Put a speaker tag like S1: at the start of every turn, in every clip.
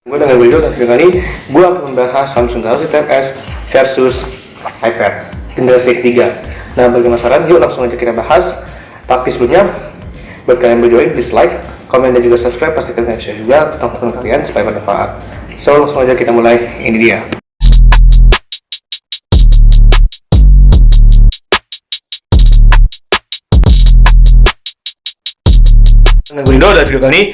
S1: Gue dengan video dan video ini gue akan membahas Samsung Galaxy Tab S versus iPad generasi ketiga. Nah, bagi masyarakat, yuk langsung aja kita bahas. Tapi sebelumnya, buat kalian video ini please like, komen dan juga subscribe. Pastikan kalian share juga ke teman-teman kalian supaya bermanfaat. So langsung aja kita mulai. Ini dia. Dengan video dan video kali ini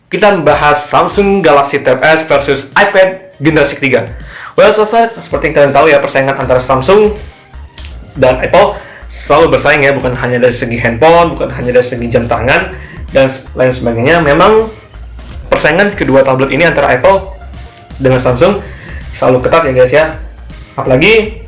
S1: kita membahas Samsung Galaxy Tab S versus iPad generasi ketiga. Well, so far, seperti yang kalian tahu ya, persaingan antara Samsung dan Apple selalu bersaing ya, bukan hanya dari segi handphone, bukan hanya dari segi jam tangan, dan lain sebagainya. Memang persaingan kedua tablet ini antara Apple dengan Samsung selalu ketat ya guys ya. Apalagi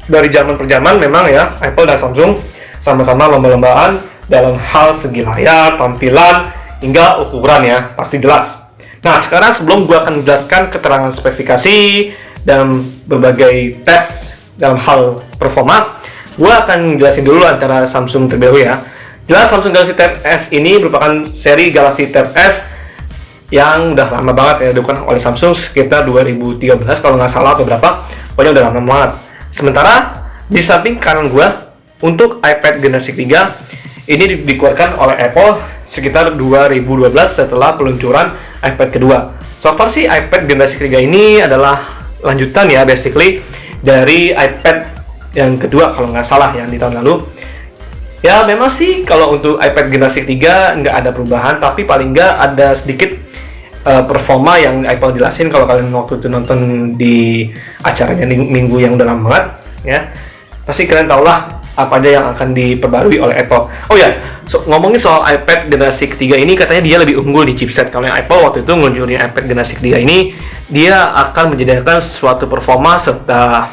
S1: dari zaman per zaman memang ya, Apple dan Samsung sama-sama lomba-lombaan dalam hal segi layar, tampilan, hingga ukuran ya, pasti jelas. Nah, sekarang sebelum gue akan menjelaskan keterangan spesifikasi dan berbagai tes dalam hal performa, gue akan jelasin dulu antara Samsung terlebih dahulu ya. Jelas Samsung Galaxy Tab S ini merupakan seri Galaxy Tab S yang udah lama banget ya, dilakukan oleh Samsung sekitar 2013 kalau nggak salah atau berapa, pokoknya udah lama banget. Sementara di samping kanan gue, untuk iPad generasi 3 ini dikeluarkan oleh Apple sekitar 2012 setelah peluncuran iPad kedua. So far sih iPad generasi ketiga ini adalah lanjutan ya, basically dari iPad yang kedua kalau nggak salah yang di tahun lalu. Ya memang sih kalau untuk iPad generasi ketiga nggak ada perubahan, tapi paling nggak ada sedikit performa yang Apple jelasin kalau kalian waktu itu nonton di acaranya minggu yang udah lama banget ya. Pasti kalian tau lah apa aja yang akan diperbarui oleh Apple. Oh ya, ngomongin soal iPad generasi ketiga ini, katanya dia lebih unggul di chipset. Kalau yang Apple waktu itu ngeluncurin iPad generasi ketiga ini, dia akan menyediakan suatu performa serta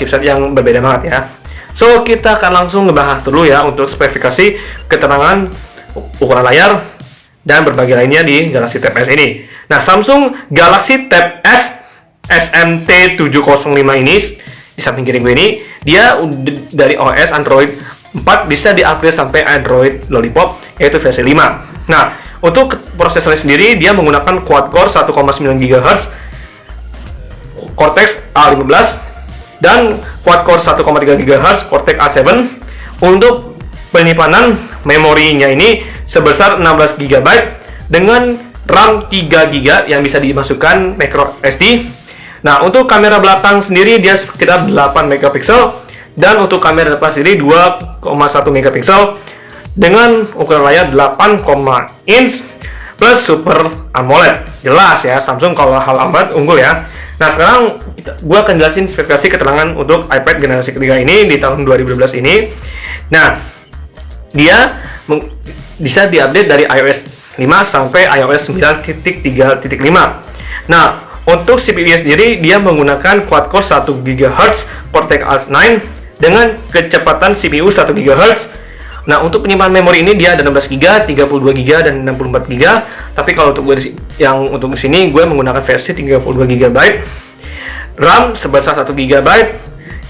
S1: chipset yang berbeda banget ya. So kita akan langsung ngebahas dulu ya untuk spesifikasi, keterangan, ukuran layar, dan berbagai lainnya di Galaxy Tab S ini. Nah, Samsung Galaxy Tab S SMT705 ini di samping kiri gue ini, dia dari OS Android 4 bisa di-upgrade sampai Android Lollipop, yaitu versi 5. Nah, untuk prosesornya sendiri, dia menggunakan quad-core 1,9 GHz Cortex A15 dan quad-core 1,3 GHz Cortex A7. Untuk penyimpanan memorinya ini sebesar 16 GB dengan RAM 3 GB yang bisa dimasukkan micro SD. Nah, untuk kamera belakang sendiri dia sekitar 8 megapiksel, dan untuk kamera depan sendiri 2,1 megapiksel dengan ukuran layar 8, inch plus Super AMOLED. Jelas ya, Samsung kalau hal AMOLED unggul ya. Nah, sekarang gue akan jelasin spesifikasi keterangan untuk iPad generasi ketiga ini di tahun 2012 ini. Nah, dia bisa diupdate dari iOS 5 sampai iOS 9.3.5. Nah, untuk CPU-nya sendiri, dia menggunakan quad-core 1 GHz Cortex A9 dengan kecepatan CPU 1 GHz. Nah, untuk penyimpanan memori ini dia ada 16 GB, 32 GB, dan 64 GB. Tapi kalau untuk untuk sini, gue menggunakan versi 32 GB. RAM sebesar 1 GB.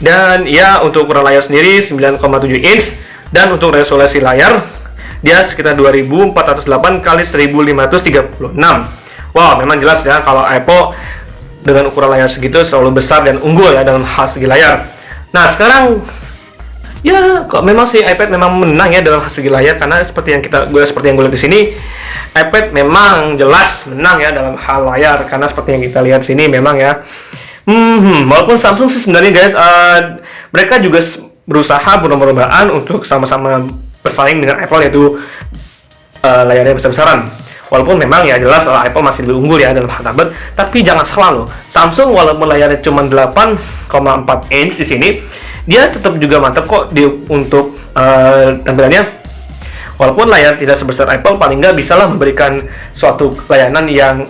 S1: Dan ya, untuk ukuran layar sendiri 9,7 inch. Dan untuk resolusi layar, dia sekitar 2408 x 1536. Wow, memang jelas ya kalau Apple dengan ukuran layar segitu selalu besar dan unggul ya dalam hal segi layar. Nah, sekarang ya kok memang sih iPad memang menang ya dalam segi layar, karena seperti yang gue lihat di sini, iPad memang jelas menang ya dalam hal layar, karena seperti yang kita lihat di sini memang ya. Walaupun Samsung sih sebenarnya guys, mereka juga berusaha berlomba-lombaan untuk sama-sama bersaing dengan Apple, yaitu layarnya besar-besaran. Walaupun memang ya jelas Apple masih lebih unggul ya dalam hal tablet, tapi jangan salah loh, Samsung walaupun layarnya cuma 8,4 inch di sini, dia tetap juga mantap kok untuk tampilannya. Walaupun layar tidak sebesar Apple, paling nggak bisalah memberikan suatu layanan yang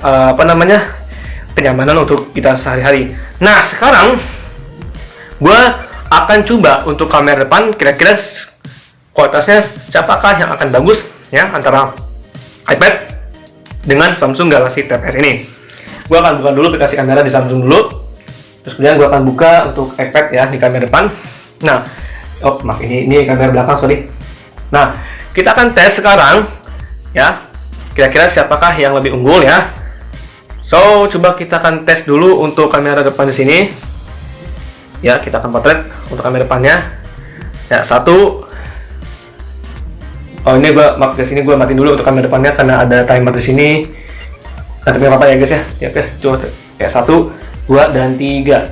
S1: kenyamanan untuk kita sehari-hari. Nah, sekarang gue akan coba untuk kamera depan, kira-kira kualitasnya siapakah yang akan bagus ya antara iPad dengan Samsung Galaxy Tab S ini. Gue akan buka dulu aplikasi kamera di Samsung dulu, terus kemudian gue akan buka untuk iPad ya di kamera depan. Nah, ini kamera belakang, sorry. Nah, kita akan tes sekarang ya, kira-kira siapakah yang lebih unggul ya So, coba kita akan tes dulu untuk kamera depan di sini. Ya, kita akan potret untuk kamera depannya. Ya, satu. Oh, ini gua maaf guys, ini gua matiin dulu untuk kamera depannya karena ada timer di sini. Nah, tapi apa ya guys ya? Ya, oke, coba ya 1, 2 dan 3.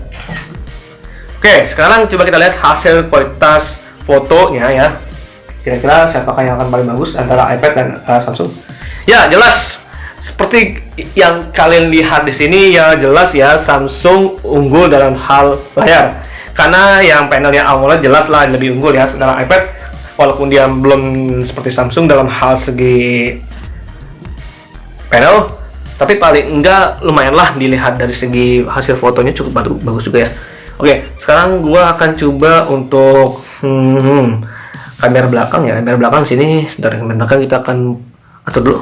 S1: Oke, sekarang coba kita lihat hasil kualitas fotonya ya. Kira-kira siapakah yang akan paling bagus antara iPad dan Samsung? Ya, jelas seperti yang kalian lihat di sini ya, jelas ya Samsung unggul dalam hal layar. Karena yang panelnya AMOLED jelas lah lebih unggul ya, sementara iPad walaupun dia belum seperti Samsung dalam hal segi panel, tapi paling enggak lumayan lah dilihat dari segi hasil fotonya cukup bagus juga ya. Oke, sekarang gua akan coba untuk kamera belakang ya. Kamera belakang sini, sebentar, kamera belakang kita akan atur dulu.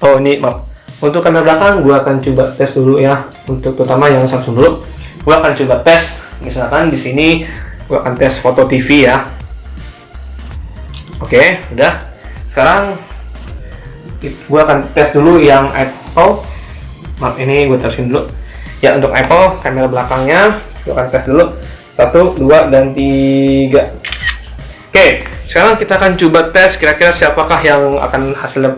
S1: Oh, ini maaf. Untuk kamera belakang gua akan coba tes dulu ya. Untuk terutama yang Samsung dulu. Gua akan coba tes, misalkan di sini gua akan tes foto TV ya. Oke, udah. Sekarang gua akan tes dulu yang Apple. Maaf, ini gua tesin dulu. Ya, untuk Apple kamera belakangnya gua akan tes dulu. 1, 2 dan 3. Oke, sekarang kita akan coba tes kira-kira siapakah yang akan hasilnya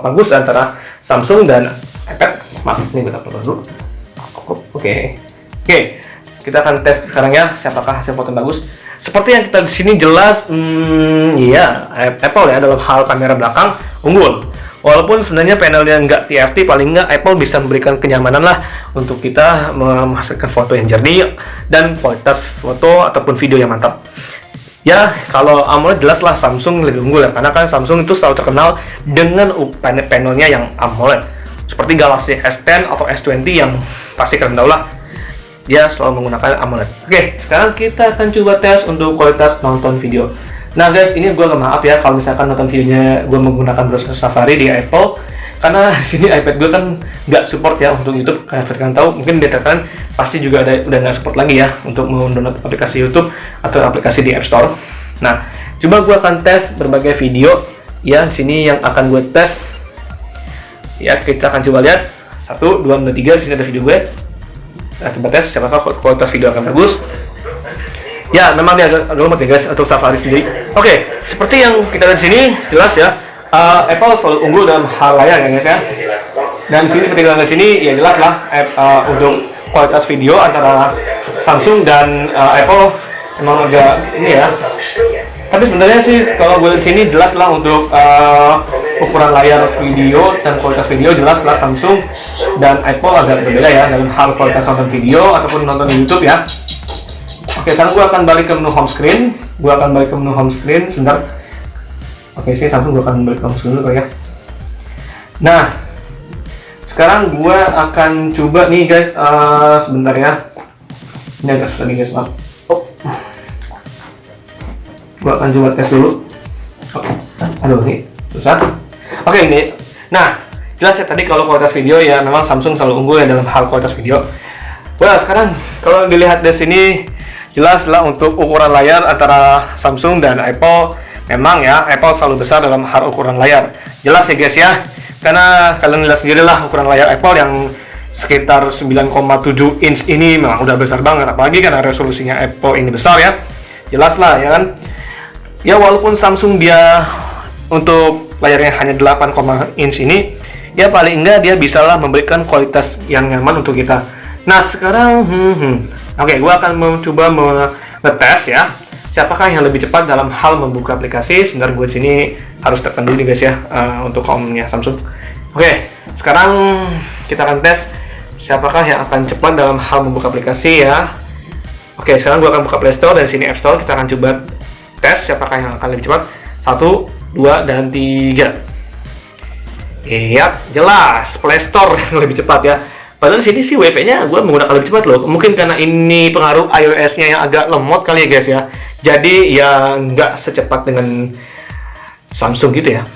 S1: bagus antara Samsung dan iPad. Maaf, ini kita upload dulu. Oke, kita akan tes sekarang ya siapakah hasil foto bagus. Seperti yang kita di sini jelas, iya Apple ya dalam hal kamera belakang unggul. Walaupun sebenarnya panelnya nggak TFT, paling nggak Apple bisa memberikan kenyamanan lah untuk kita menghasilkan foto yang jernih dan kualitas foto ataupun video yang mantap. Ya, kalau AMOLED jelas lah Samsung lebih unggul ya, karena kan Samsung itu selalu terkenal dengan panelnya yang AMOLED. Seperti Galaxy S10 atau S20 yang pasti kalian tahu lah, dia selalu menggunakan AMOLED. Oke, sekarang kita akan coba tes untuk kualitas nonton video. Nah guys, ini gue maaf ya kalau misalkan nonton videonya gue menggunakan browser Safari di Apple, karena di sini iPad gue kan nggak support ya untuk YouTube. Kayak kalian tahu, mungkin di kalian pasti juga udah nggak support lagi ya untuk mendownload aplikasi YouTube atau aplikasi di App Store. Nah, coba gue akan tes berbagai video ya. Di sini yang akan gue tes ya, kita akan coba lihat 1, 2, 3. Di sini ada video gue. Nah, coba tes siapakah kualitas video akan bagus. Ya, memang dia agak lemot ya guys untuk Safari sendiri. Oke, seperti yang kita lihat di sini jelas ya, Apple selalu unggul dalam hal layar ya guys ya. Dan di sini seperti kita lihat di sini ya jelas lah untuk kualitas video antara Samsung dan Apple emang agak ini ya. Tapi sebenarnya sih kalau gue di sini jelas lah untuk ukuran layar video dan kualitas video jelas lah Samsung dan Apple agak berbeda ya dalam hal kualitas nonton video ataupun nonton di YouTube ya. Oke, sekarang gue akan balik ke menu home screen. Sebentar. Oke, sini Samsung gue akan balik ke home screen dulu ya. Nah, sekarang gue akan coba nih guys, sebentar ya. Ini agak susah nih guys, maaf. Gue akan coba tes dulu. Aduh, ini susah. Oke, ini. Nah, jelas ya tadi kalau kualitas video ya memang Samsung selalu unggul ya dalam hal kualitas video. Well, sekarang kalau dilihat dari sini jelaslah untuk ukuran layar antara Samsung dan Apple, memang ya Apple selalu besar dalam hal ukuran layar. Jelas ya guys ya, karena kalian lihat sendirilah ukuran layar Apple yang sekitar 9,7 inch ini memang udah besar banget, apalagi karena resolusinya Apple ini besar ya. Jelas lah ya kan. Ya walaupun Samsung dia untuk layarnya hanya 8, inch ini, ya paling enggak dia bisalah memberikan kualitas yang nyaman untuk kita. Nah sekarang oke, gue akan mencoba ngetes ya siapakah yang lebih cepat dalam hal membuka aplikasi. Sebentar, gue sini harus tekan dulu nih guys ya untuk home-nya Samsung. Oke, sekarang kita akan tes siapakah yang akan cepat dalam hal membuka aplikasi ya. Oke, sekarang gue akan buka Play Store dan sini App Store. Kita akan coba tes siapakah yang akan lebih cepat. 1, 2, dan 3. Iya, jelas Play Store yang lebih cepat ya. Padahal di sini sih WiFi-nya gue menggunakan lebih cepat loh. Mungkin karena ini pengaruh iOS-nya yang agak lemot kali ya guys ya. Jadi ya nggak secepat dengan Samsung gitu ya.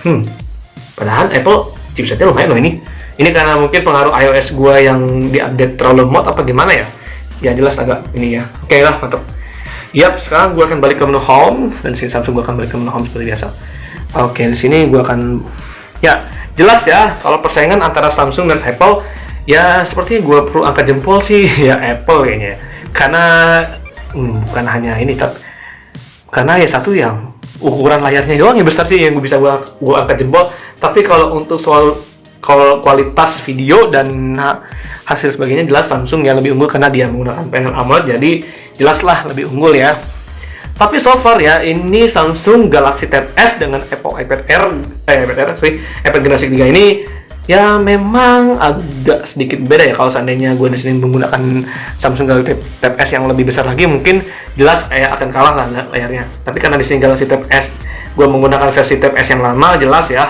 S1: Padahal Apple chipsetnya lumayan loh ini. Ini karena mungkin pengaruh iOS gue yang diupdate terlalu lemot apa gimana ya. Ya jelas agak ini ya. Oke lah, mantap. Yap, sekarang gue akan balik ke menu home dan sini Samsung gue akan balik ke menu home seperti biasa. Oke, di sini gue akan ya jelas ya kalau persaingan antara Samsung dan Apple Ya sepertinya gue perlu angkat jempol sih ya Apple kayaknya, karena bukan hanya ini tapi karena ya satu yang ukuran layarnya doang yang besar sih yang gue angkat jempol. Tapi kalau untuk soal kualitas video dan hasil sebagainya, jelas Samsung yang lebih unggul karena dia menggunakan panel AMOLED, jadi jelaslah lebih unggul ya. Tapi so far ya, ini Samsung Galaxy Tab S dengan Apple iPad generasi 3 ini ya memang agak sedikit beda ya. Kalau seandainya gue di sini menggunakan Samsung Galaxy Tab S yang lebih besar lagi, mungkin jelas akan kalah lah layarnya. Tapi karena di sini Galaxy Tab S gue menggunakan versi Tab S yang lama, jelas ya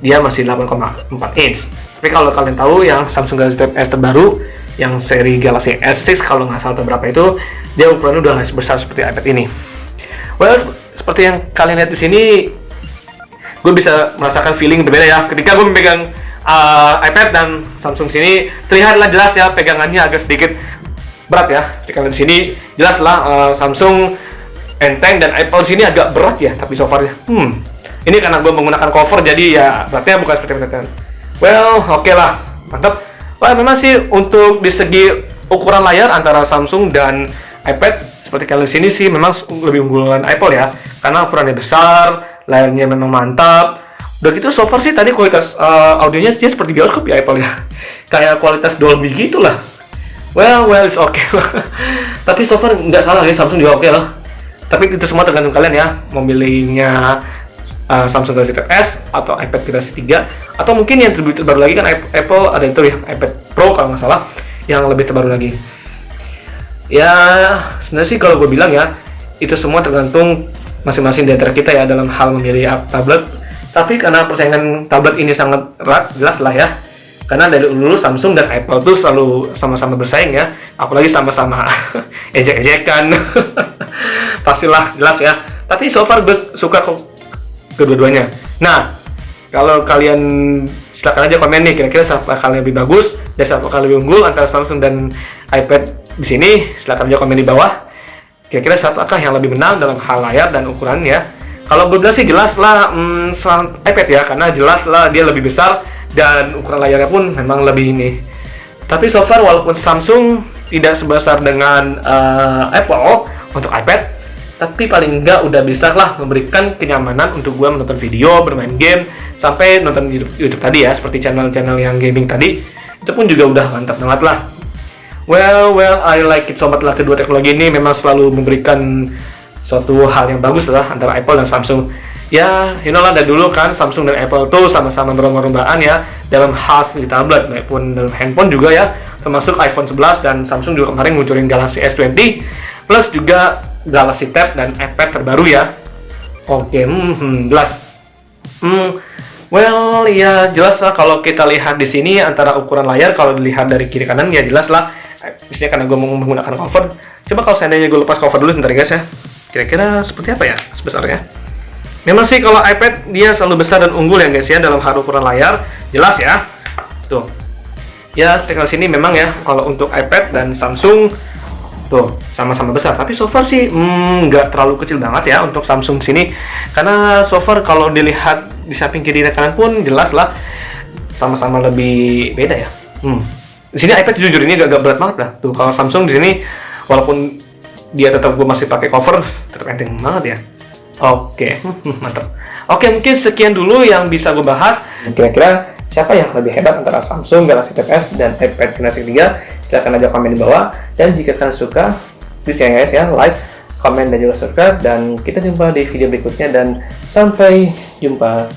S1: dia masih 8,4 inch. Tapi kalau kalian tahu yang Samsung Galaxy Tab S terbaru yang seri Galaxy S6 kalau nggak salah berapa itu, dia ukurannya udah nggak sebesar seperti iPad ini. Well, seperti yang kalian lihat di sini, gue bisa merasakan feeling berbeda ya ketika gue memegang iPad dan Samsung sini. Terlihatlah jelas ya pegangannya agak sedikit berat ya. Ketika di sini jelaslah Samsung enteng dan Apple sini agak berat ya. Tapi so far ini karena gue menggunakan cover, jadi ya beratnya bukan seperti itu. Well, oke lah, mantap. Wah, memang sih untuk di segi ukuran layar antara Samsung dan iPad seperti kalian sini sih memang lebih unggulan Apple ya, karena ukurannya besar, layarnya memang mantap. Udah gitu so far sih tadi kualitas audionya dia seperti bioskop ya Apple ya, kayak kualitas Dolby gitu lah. Well it's okay lah. Tapi so far nggak salah ya, Samsung juga oke lah. Tapi itu semua tergantung kalian ya, memilihnya Samsung Galaxy Tab S atau iPad generasi 3, atau mungkin yang terbaru lagi kan Apple ada itu ya, iPad Pro kalau nggak salah yang lebih terbaru lagi. Ya sebenarnya sih kalau gue bilang ya, itu semua tergantung masing-masing di antara kita ya dalam hal memilih tablet. Tapi karena persaingan tablet ini sangat erat, jelas lah ya, karena dari dulu Samsung dan Apple tuh selalu sama-sama bersaing ya, apalagi sama-sama ejek-ejekan. Pastilah jelas ya. Tapi so far gue suka kedua-duanya. Nah, kalau kalian silakan aja komen nih, kira-kira siapa kalian lebih bagus dan siapa kalian lebih unggul antara Samsung dan iPad di sini. Silakan aja komen di bawah. Kira-kira siapakah yang lebih menang dalam hal layar dan ukuran ya? Kalau gue bilang sih jelas lah iPad ya, karena jelas lah dia lebih besar dan ukuran layarnya pun memang lebih ini. Tapi so far walaupun Samsung tidak sebesar dengan Apple untuk iPad, tapi paling enggak udah bisa lah memberikan kenyamanan untuk gue menonton video, bermain game, sampai nonton YouTube tadi ya, seperti channel-channel yang gaming tadi, itu pun juga udah mantap banget lah. Well, I like it so much lah. Kedua teknologi ini memang selalu memberikan suatu hal yang bagus lah antara Apple dan Samsung. Ya, you know lah dari dulu kan Samsung dan Apple tuh sama-sama berlomba-lombaan ya dalam hal di tablet maupun dalam handphone juga ya, termasuk iPhone 11 dan Samsung juga kemarin ngeluncurin Galaxy S20 plus juga Galaxy Tab dan iPad terbaru ya. Oke, jelas. Well, ya jelas lah kalau kita lihat di sini antara ukuran layar kalau dilihat dari kiri kanan ya jelas lah. Misalnya karena gue mau menggunakan cover. Coba kalau seandainya gue lepas cover dulu sebentar guys ya. Kira-kira seperti apa ya sebesarnya? Memang sih kalau iPad dia selalu besar dan unggul ya guys ya dalam hal ukuran layar. Jelas ya. Tuh. Ya, tinggal sini memang ya kalau untuk iPad dan Samsung tuh sama-sama besar, tapi so far sih nggak terlalu kecil banget ya untuk Samsung sini, karena so far kalau dilihat di samping kiri dan kanan pun jelas lah sama-sama lebih beda ya. Di sini iPad jujur ini agak berat banget lah tuh. Kalau Samsung di sini walaupun dia tetap gue masih pakai cover, tetap enteng banget ya. Oke, mantap. Oke, mungkin sekian dulu yang bisa gue bahas. Kira-kira siapa yang lebih hebat antara Samsung Galaxy Tab S dan iPad generasi 3? Silahkan aja komen di bawah. Dan jika kalian suka, please ya guys ya, like, komen, dan juga subscribe. Dan kita jumpa di video berikutnya, dan sampai jumpa.